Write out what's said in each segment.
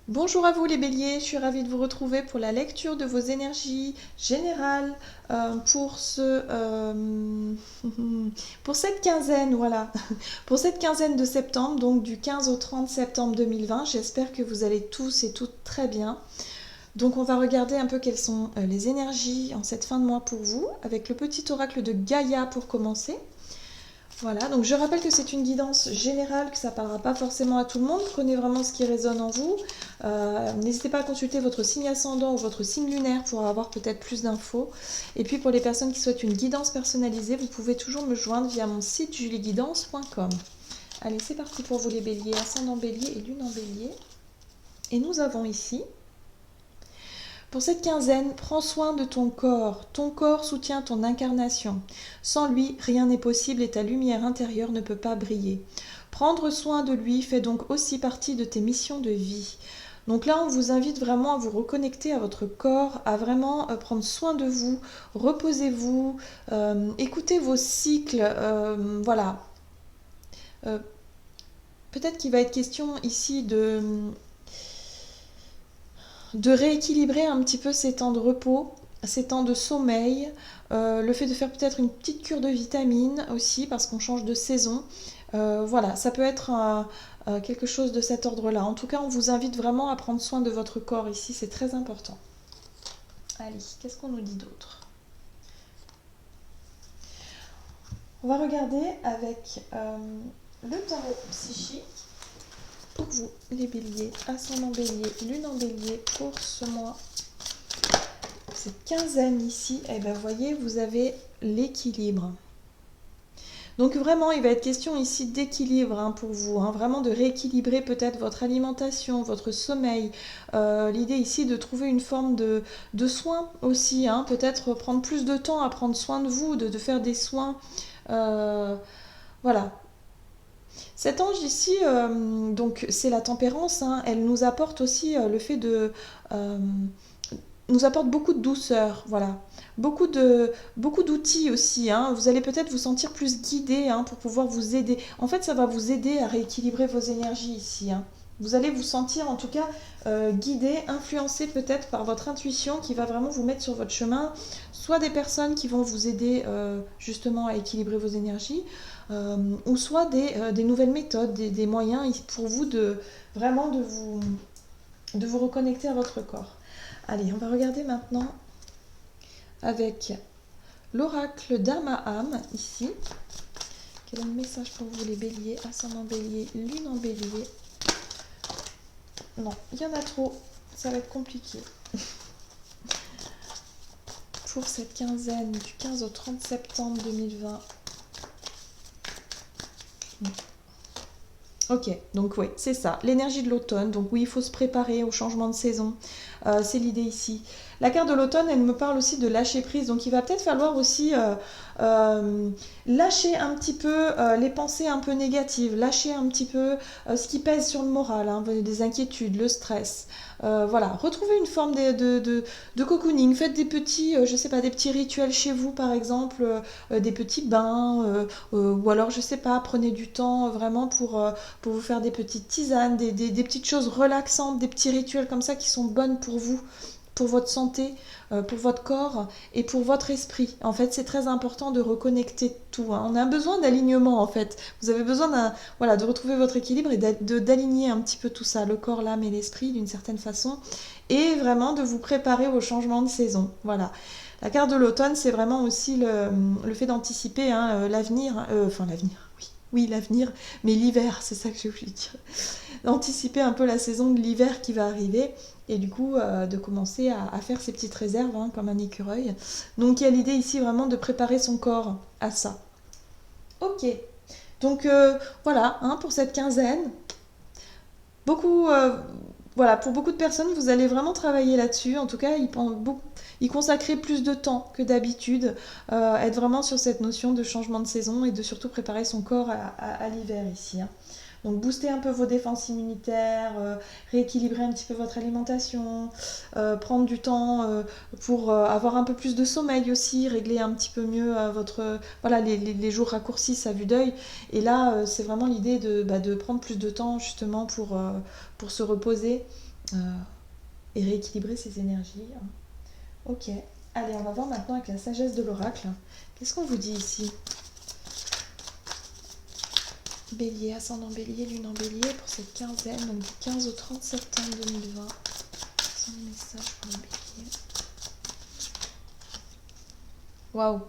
Bonjour à vous les béliers, je suis ravie de vous retrouver pour la lecture de vos énergies générales pour cette quinzaine, voilà, pour cette quinzaine de septembre, donc du 15 au 30 septembre 2020. J'espère que vous allez tous et toutes très bien. Donc on va regarder un peu quelles sont les énergies en cette fin de mois pour vous, avec le petit oracle de Gaïa pour commencer. Voilà, donc je rappelle que c'est une guidance générale, que ça ne parlera pas forcément à tout le monde. Prenez vraiment ce qui résonne en vous. N'hésitez pas à consulter votre signe ascendant ou votre signe lunaire pour avoir peut-être plus d'infos. Et puis pour les personnes qui souhaitent une guidance personnalisée, vous pouvez toujours me joindre via mon site julieguidance.com. Allez, c'est parti pour vous les béliers, ascendant bélier et lune en bélier. Et nous avons ici... Pour cette quinzaine, prends soin de ton corps. Ton corps soutient ton incarnation. Sans lui, rien n'est possible et ta lumière intérieure ne peut pas briller. Prendre soin de lui fait donc aussi partie de tes missions de vie. Donc là, on vous invite vraiment à vous reconnecter à votre corps, à vraiment prendre soin de vous, reposez-vous, écoutez vos cycles, voilà. Euh, Peut-être qu'il va être question ici de rééquilibrer un petit peu ces temps de repos, ces temps de sommeil, le fait de faire peut-être une petite cure de vitamines aussi parce qu'on change de saison. Voilà, ça peut être quelque chose de cet ordre-là. En tout cas, on vous invite vraiment à prendre soin de votre corps ici, c'est très important. Allez, qu'est-ce qu'on nous dit d'autre? On va regarder avec le tarot psychique pour vous, les béliers, ascendant bélier, lune en bélier, pour ce mois. Cette quinzaine ici, eh ben, vous voyez, vous avez l'équilibre. Donc vraiment, il va être question ici d'équilibre pour vous, vraiment de rééquilibrer peut-être votre alimentation, votre sommeil. L'idée ici de trouver une forme de soin aussi, peut-être prendre plus de temps à prendre soin de vous, de faire des soins. Voilà. Cet ange ici, donc c'est la tempérance, elle nous apporte aussi le fait de... nous apporte beaucoup de douceur, voilà. Beaucoup d'outils aussi. Vous allez peut-être vous sentir plus guidé pour pouvoir vous aider. En fait, ça va vous aider à rééquilibrer vos énergies ici. Vous allez vous sentir en tout cas guidé, influencé peut-être par votre intuition qui va vraiment vous mettre sur votre chemin. Soit des personnes qui vont vous aider justement à équilibrer vos énergies, ou soit des nouvelles méthodes, des moyens pour vous de vraiment de vous reconnecter à votre corps. Allez, on va regarder maintenant avec l'oracle d'Amaham ici. Quel est le message pour vous les béliers, ascendant bélier, lune en bélier? Non, il y en a trop, ça va être compliqué. Pour cette quinzaine du 15 au 30 septembre 2020. Ok, donc oui, c'est ça, l'énergie de l'automne. Donc oui, il faut se préparer au changement de saison. C'est l'idée ici. La carte de l'automne, elle me parle aussi de lâcher prise. Donc il va peut-être falloir aussi lâcher un petit peu les pensées un peu négatives, lâcher un petit peu ce qui pèse sur le moral, des inquiétudes, le stress. Voilà, retrouvez une forme de cocooning. Faites des petits, je sais pas, des petits rituels chez vous par exemple, des petits bains, ou alors je sais pas, prenez du temps vraiment pour vous faire des petites tisanes, des petites choses relaxantes, des petits rituels comme ça qui sont bonnes pour vous, pour votre santé, pour votre corps et pour votre esprit. En fait, c'est très important de reconnecter tout. On a besoin d'alignement en fait. Vous avez besoin voilà, de retrouver votre équilibre et d'aligner un petit peu tout ça, le corps, l'âme et l'esprit d'une certaine façon, et vraiment de vous préparer au changement de saison. Voilà. La carte de l'automne, c'est vraiment aussi le fait d'anticiper l'avenir, l'avenir, oui. Oui, l'avenir, mais l'hiver, c'est ça que j'ai voulu dire. D'anticiper un peu la saison de l'hiver qui va arriver et du coup de commencer à faire ses petites réserves comme un écureuil. Donc il y a l'idée ici vraiment de préparer son corps à ça. Ok, donc voilà pour cette quinzaine. Voilà, pour beaucoup de personnes, vous allez vraiment travailler là-dessus. En tout cas, y consacrer plus de temps que d'habitude, être vraiment sur cette notion de changement de saison et de surtout préparer son corps à l'hiver ici. Donc booster un peu vos défenses immunitaires, rééquilibrer un petit peu votre alimentation, prendre du temps pour avoir un peu plus de sommeil aussi, régler un petit peu mieux voilà, les jours raccourcissent à vue d'œil. Et là, c'est vraiment l'idée de prendre plus de temps justement pour se reposer et rééquilibrer ses énergies. Ok, allez, on va voir maintenant avec la sagesse de l'oracle. Qu'est-ce qu'on vous dit ici? Bélier, ascendant bélier, lune en bélier pour cette quinzaine, donc du 15 au 30 septembre 2020. Quels sont les messages pour les béliers? Waouh!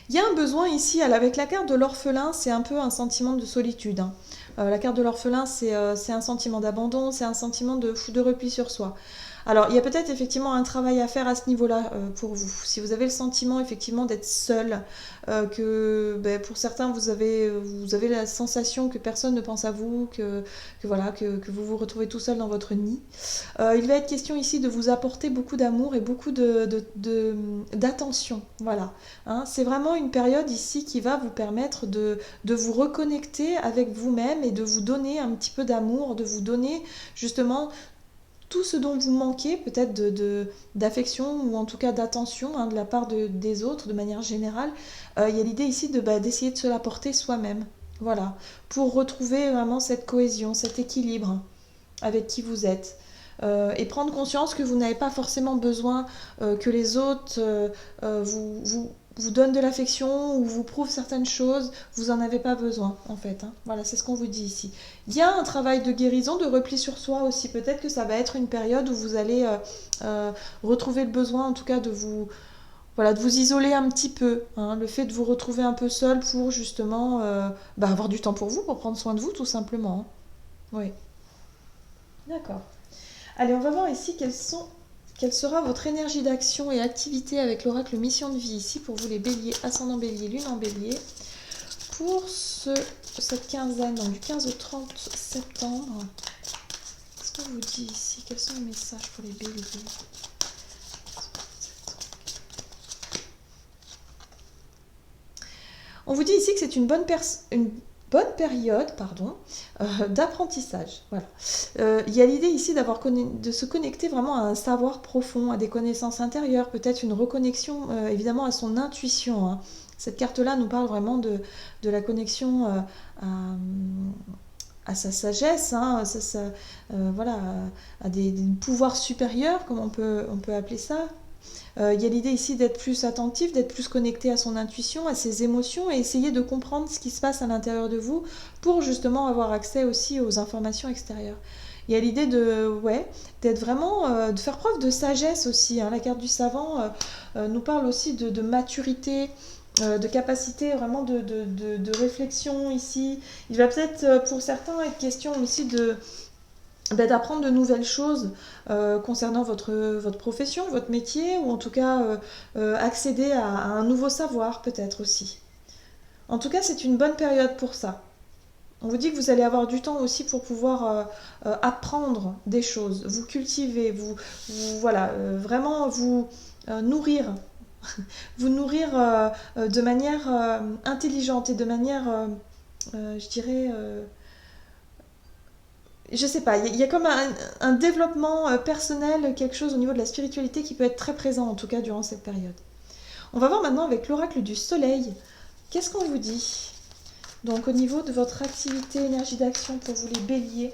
Il y a un besoin ici, avec la carte de l'orphelin, c'est un peu un sentiment de solitude. Hein. La carte de l'orphelin, c'est un sentiment d'abandon, c'est un sentiment de repli sur soi. Alors, il y a peut-être effectivement un travail à faire à ce niveau-là pour vous. Si vous avez le sentiment effectivement d'être seul, que pour certains vous avez la sensation que personne ne pense à vous, voilà, que vous vous retrouvez tout seul dans votre nid, il va être question ici de vous apporter beaucoup d'amour et beaucoup d'attention. Voilà. Hein, c'est vraiment une période ici qui va vous permettre de vous reconnecter avec vous-même et de vous donner un petit peu d'amour, de vous donner justement tout ce dont vous manquez, peut-être d'affection ou en tout cas d'attention hein, de la part des autres de manière générale. Il y a l'idée ici d'essayer de se l'apporter soi-même. Voilà, pour retrouver vraiment cette cohésion, cet équilibre avec qui vous êtes. Et prendre conscience que vous n'avez pas forcément besoin que les autres vous donnent de l'affection ou vous prouvent certaines choses, vous n'en avez pas besoin en fait. Hein. Voilà, c'est ce qu'on vous dit ici. Il y a un travail de guérison, de repli sur soi aussi. Peut-être que ça va être une période où vous allez retrouver le besoin en tout cas de vous isoler un petit peu. Hein. Le fait de vous retrouver un peu seul pour justement avoir du temps pour vous, pour prendre soin de vous tout simplement. Hein. Oui. D'accord. Allez, on va voir ici quelle sera votre énergie d'action et activité avec l'oracle mission de vie ici pour vous les béliers, ascendant bélier, lune en bélier. Pour cette quinzaine, donc du 15 au 30 septembre, qu'est-ce qu'on vous dit ici? Quels sont les messages pour les béliers? On vous dit ici que c'est une bonne période d'apprentissage. Voilà. Il y a l'idée ici de se connecter vraiment à un savoir profond, à des connaissances intérieures, peut-être une reconnexion évidemment à son intuition. Hein. Cette carte-là nous parle vraiment de la connexion à sa sagesse, hein, voilà, à des pouvoirs supérieurs, comme on peut appeler ça. Il y a l'idée ici d'être plus attentif, d'être plus connecté à son intuition, à ses émotions et essayer de comprendre ce qui se passe à l'intérieur de vous pour justement avoir accès aussi aux informations extérieures. Il y a l'idée d'être vraiment, de faire preuve de sagesse aussi. Hein. La carte du savant nous parle aussi de maturité, de capacité vraiment de réflexion ici. Il va peut-être pour certains être question aussi d'apprendre de nouvelles choses concernant votre profession, votre métier, ou en tout cas accéder à un nouveau savoir peut-être aussi. En tout cas, c'est une bonne période pour ça. On vous dit que vous allez avoir du temps aussi pour pouvoir apprendre des choses, vous cultiver, vraiment vous nourrir, vous nourrir de manière intelligente et de manière, je dirais... je sais pas, il y a comme un développement personnel, quelque chose au niveau de la spiritualité qui peut être très présent en tout cas durant cette période. On va voir maintenant avec l'oracle du soleil. Qu'est-ce qu'on vous dit? Donc au niveau de votre activité, énergie d'action pour vous les béliers,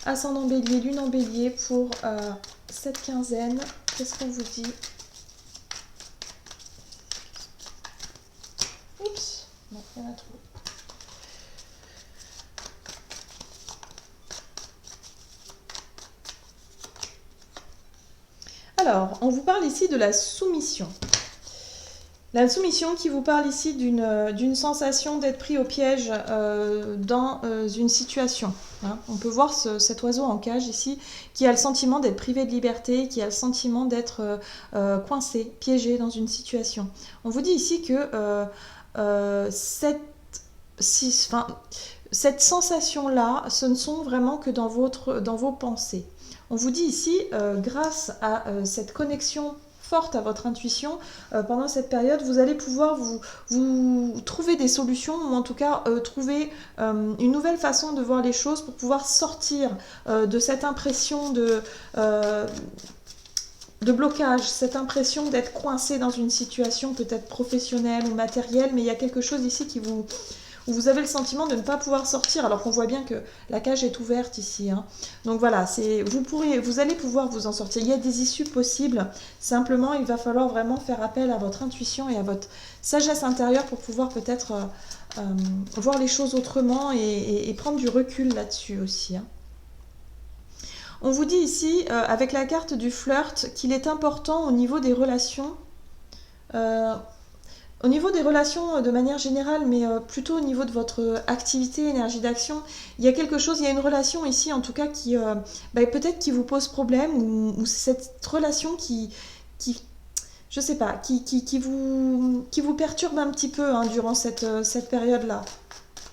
ascendant bélier, lune en bélier pour cette quinzaine, qu'est-ce qu'on vous dit? Oups, non, il y en a trop. Alors, on vous parle ici de la soumission. La soumission qui vous parle ici d'une sensation d'être pris au piège dans une situation. Hein. On peut voir cet oiseau en cage ici qui a le sentiment d'être privé de liberté, qui a le sentiment d'être coincé, piégé dans une situation. On vous dit ici que cette sensation-là, ce ne sont vraiment que dans vos pensées. On vous dit ici, grâce à cette connexion forte à votre intuition, pendant cette période, vous allez pouvoir vous trouver des solutions, ou en tout cas trouver une nouvelle façon de voir les choses pour pouvoir sortir de cette impression de blocage, cette impression d'être coincé dans une situation peut-être professionnelle ou matérielle, mais il y a quelque chose ici qui vous Ou vous avez le sentiment de ne pas pouvoir sortir, alors qu'on voit bien que la cage est ouverte ici. Hein. Donc voilà, vous allez pouvoir vous en sortir. Il y a des issues possibles. Simplement, il va falloir vraiment faire appel à votre intuition et à votre sagesse intérieure pour pouvoir peut-être voir les choses autrement et prendre du recul là-dessus aussi. Hein. On vous dit ici, avec la carte du flirt, qu'il est important au niveau des relations, de manière générale, mais plutôt au niveau de votre activité, énergie d'action, il y a quelque chose, il y a une relation ici en tout cas qui peut-être qui vous pose problème ou cette relation qui je sais pas, qui vous perturbe un petit peu hein, durant cette période-là.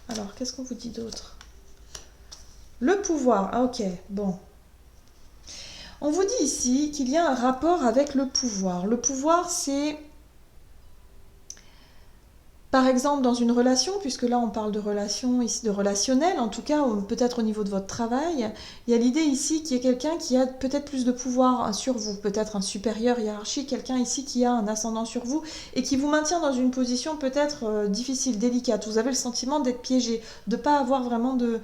Alors, qu'est-ce qu'on vous dit d'autre? Le pouvoir, ah ok, bon. On vous dit ici qu'il y a un rapport avec le pouvoir. Le pouvoir, c'est, par exemple, dans une relation, puisque là on parle de relation, ici de relationnel, en tout cas, peut-être au niveau de votre travail, il y a l'idée ici qu'il y a quelqu'un qui a peut-être plus de pouvoir sur vous, peut-être un supérieur hiérarchique, quelqu'un ici qui a un ascendant sur vous et qui vous maintient dans une position peut-être difficile, délicate. Vous avez le sentiment d'être piégé, de ne pas avoir vraiment de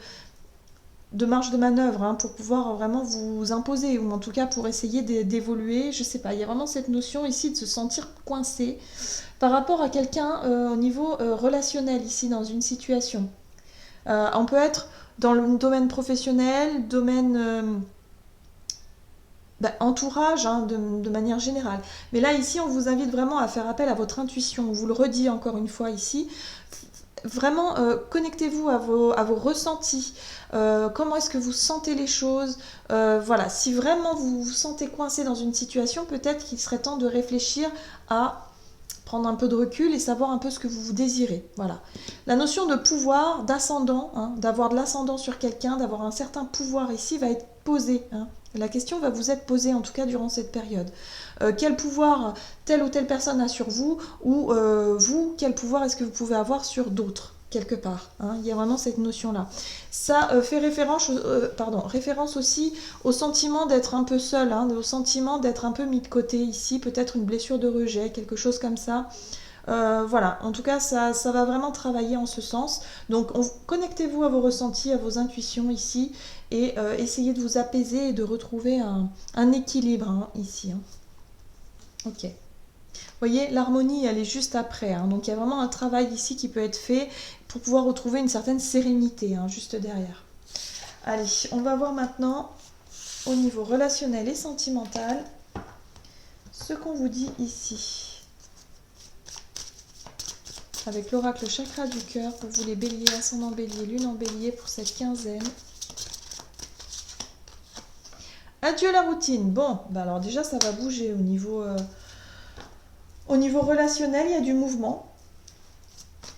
marge de manœuvre hein, pour pouvoir vraiment vous imposer ou en tout cas pour essayer d'évoluer, je sais pas, il y a vraiment cette notion ici de se sentir coincé par rapport à quelqu'un au niveau relationnel ici dans une situation. On peut être dans le domaine professionnel, domaine entourage hein, de manière générale. Mais là ici on vous invite vraiment à faire appel à votre intuition, on vous le redit encore une fois ici. Vraiment, connectez-vous à vos ressentis. Comment est-ce que vous sentez les choses? Voilà, si vraiment vous vous sentez coincé dans une situation, peut-être qu'il serait temps de réfléchir à prendre un peu de recul et savoir un peu ce que vous désirez. Voilà. La notion de pouvoir, d'ascendant, hein, d'avoir de l'ascendant sur quelqu'un, d'avoir un certain pouvoir ici va être posée. Hein. La question va vous être posée, en tout cas durant cette période. Quel pouvoir telle ou telle personne a sur vous, ou vous, quel pouvoir est-ce que vous pouvez avoir sur d'autres, quelque part. Hein. Il y a vraiment cette notion-là. Ça fait référence aussi au sentiment d'être un peu seul, hein, au sentiment d'être un peu mis de côté ici, peut-être une blessure de rejet, quelque chose comme ça. Voilà, en tout cas, ça va vraiment travailler en ce sens. Donc, connectez-vous à vos ressentis, à vos intuitions ici, et essayez de vous apaiser et de retrouver un équilibre hein, ici. Hein. Ok. Vous voyez, l'harmonie, elle est juste après. Hein, donc, il y a vraiment un travail ici qui peut être fait pour pouvoir retrouver une certaine sérénité, hein, juste derrière. Allez, on va voir maintenant, au niveau relationnel et sentimental, ce qu'on vous dit ici. Avec l'oracle chakra du cœur pour vous les béliers, ascendant bélier, lune en bélier pour cette quinzaine. Adieu la routine. Bon, bah alors déjà ça va bouger au niveau relationnel, il y a du mouvement.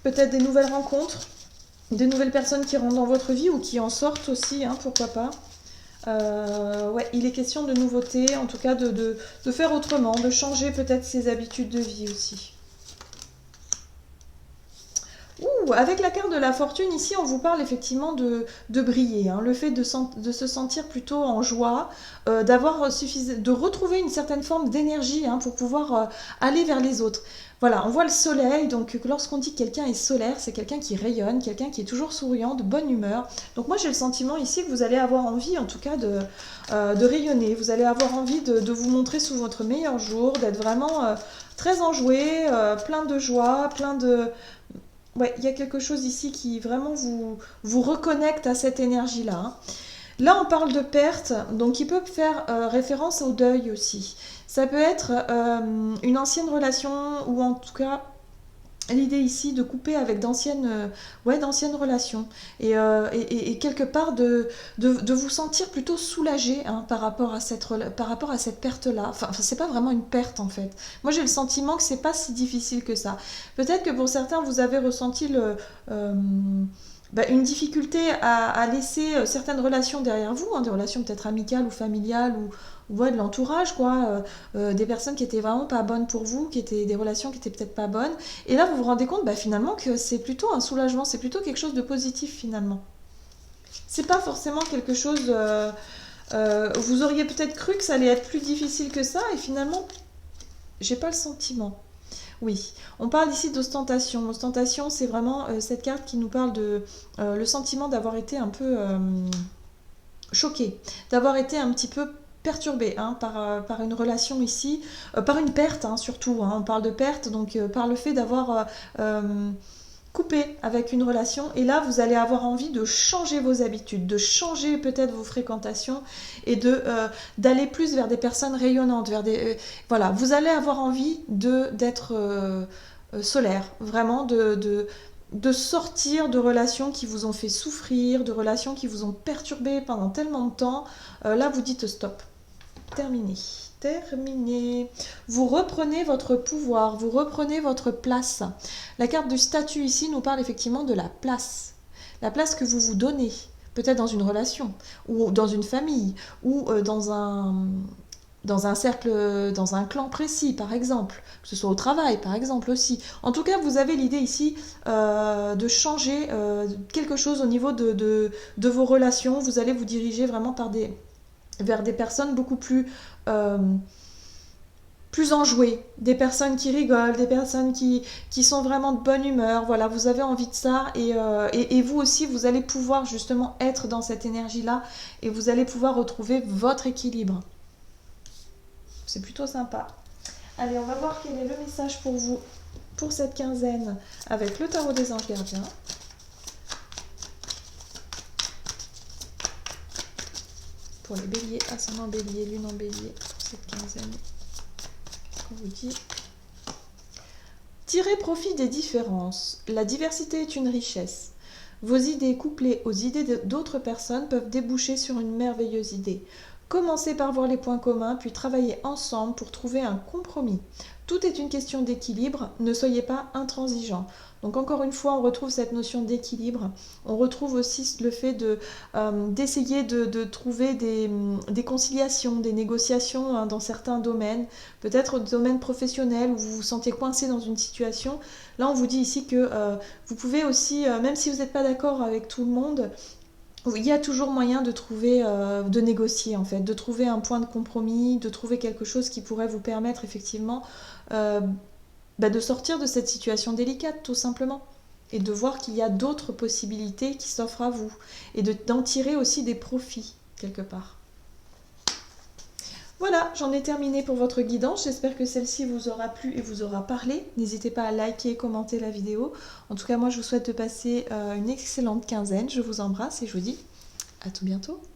Peut-être des nouvelles rencontres, des nouvelles personnes qui rentrent dans votre vie ou qui en sortent aussi, hein, pourquoi pas. Ouais, il est question de nouveautés, en tout cas de faire autrement, de changer peut-être ses habitudes de vie aussi. Avec la carte de la fortune, ici, on vous parle effectivement de briller. Hein, le fait de se sentir plutôt en joie, de retrouver une certaine forme d'énergie hein, pour pouvoir aller vers les autres. Voilà, on voit le soleil, donc lorsqu'on dit que quelqu'un est solaire, c'est quelqu'un qui rayonne, quelqu'un qui est toujours souriant, de bonne humeur. Donc moi j'ai le sentiment ici que vous allez avoir envie en tout cas de rayonner, vous allez avoir envie de vous montrer sous votre meilleur jour, d'être vraiment très enjoué, plein de joie, plein de... Ouais, il y a quelque chose ici qui vraiment vous reconnecte à cette énergie-là. Hein. Là, on parle de perte, donc il peut faire référence au deuil aussi. Ça peut être une ancienne relation ou en tout cas l'idée ici de couper avec d'anciennes relations et quelque part de vous sentir plutôt soulagé hein, par rapport à cette perte-là. Enfin, c'est pas vraiment une perte en fait. Moi j'ai le sentiment que c'est pas si difficile que ça. Peut-être que pour certains vous avez ressenti une difficulté à laisser certaines relations derrière vous, hein, des relations peut-être amicales ou familiales ou de l'entourage, quoi, des personnes qui étaient vraiment pas bonnes pour vous, qui étaient des relations qui étaient peut-être pas bonnes. Et là, vous vous rendez compte finalement que c'est plutôt un soulagement, c'est plutôt quelque chose de positif finalement. C'est pas forcément quelque chose... vous auriez peut-être cru que ça allait être plus difficile que ça, et finalement, j'ai pas le sentiment. Oui, on parle ici d'ostentation. Ostentation, c'est vraiment cette carte qui nous parle de le sentiment d'avoir été un peu choqué, d'avoir été un petit peu perturbé hein, par une relation ici, par une perte hein, surtout. Hein, on parle de perte, donc par le fait d'avoir coupé avec une relation. Et là, vous allez avoir envie de changer vos habitudes, de changer peut-être vos fréquentations et d'aller plus vers des personnes rayonnantes, vers des voilà. Vous allez avoir envie d'être solaire, vraiment de sortir de relations qui vous ont fait souffrir, de relations qui vous ont perturbé pendant tellement de temps. Là, vous dites stop. Terminé. Terminé. Vous reprenez votre pouvoir, vous reprenez votre place. La carte du statut ici nous parle effectivement de la place. La place que vous vous donnez, peut-être dans une relation, ou dans une famille, ou dans un cercle, dans un clan précis, par exemple, que ce soit au travail, par exemple aussi. En tout cas, vous avez l'idée ici de changer quelque chose au niveau de vos relations. Vous allez vous diriger vraiment vers des personnes beaucoup plus enjouées, des personnes qui rigolent, des personnes qui sont vraiment de bonne humeur. Voilà, vous avez envie de ça et vous aussi, vous allez pouvoir justement être dans cette énergie-là et vous allez pouvoir retrouver votre équilibre. C'est plutôt sympa. Allez, on va voir quel est le message pour vous pour cette quinzaine avec le tarot des anges gardiens. Pour les béliers, ascendant bélier, lune en bélier, pour cette quinzaine. On vous dit. Tirez profit des différences. La diversité est une richesse. Vos idées couplées aux idées d'autres personnes peuvent déboucher sur une merveilleuse idée. Commencez par voir les points communs, puis travaillez ensemble pour trouver un compromis. Tout est une question d'équilibre, ne soyez pas intransigeants. Donc encore une fois, on retrouve cette notion d'équilibre. On retrouve aussi le fait d'essayer de trouver des conciliations, des négociations hein, dans certains domaines. Peut-être au domaine professionnel où vous vous sentez coincé dans une situation. Là, on vous dit ici que vous pouvez aussi, même si vous n'êtes pas d'accord avec tout le monde, il y a toujours moyen de trouver, de négocier en fait, de trouver un point de compromis, de trouver quelque chose qui pourrait vous permettre effectivement de sortir de cette situation délicate tout simplement. Et de voir qu'il y a d'autres possibilités qui s'offrent à vous. Et d'en tirer aussi des profits quelque part. Voilà, j'en ai terminé pour votre guidance. J'espère que celle-ci vous aura plu et vous aura parlé. N'hésitez pas à liker et commenter la vidéo. En tout cas, moi, je vous souhaite de passer une excellente quinzaine. Je vous embrasse et je vous dis à tout bientôt.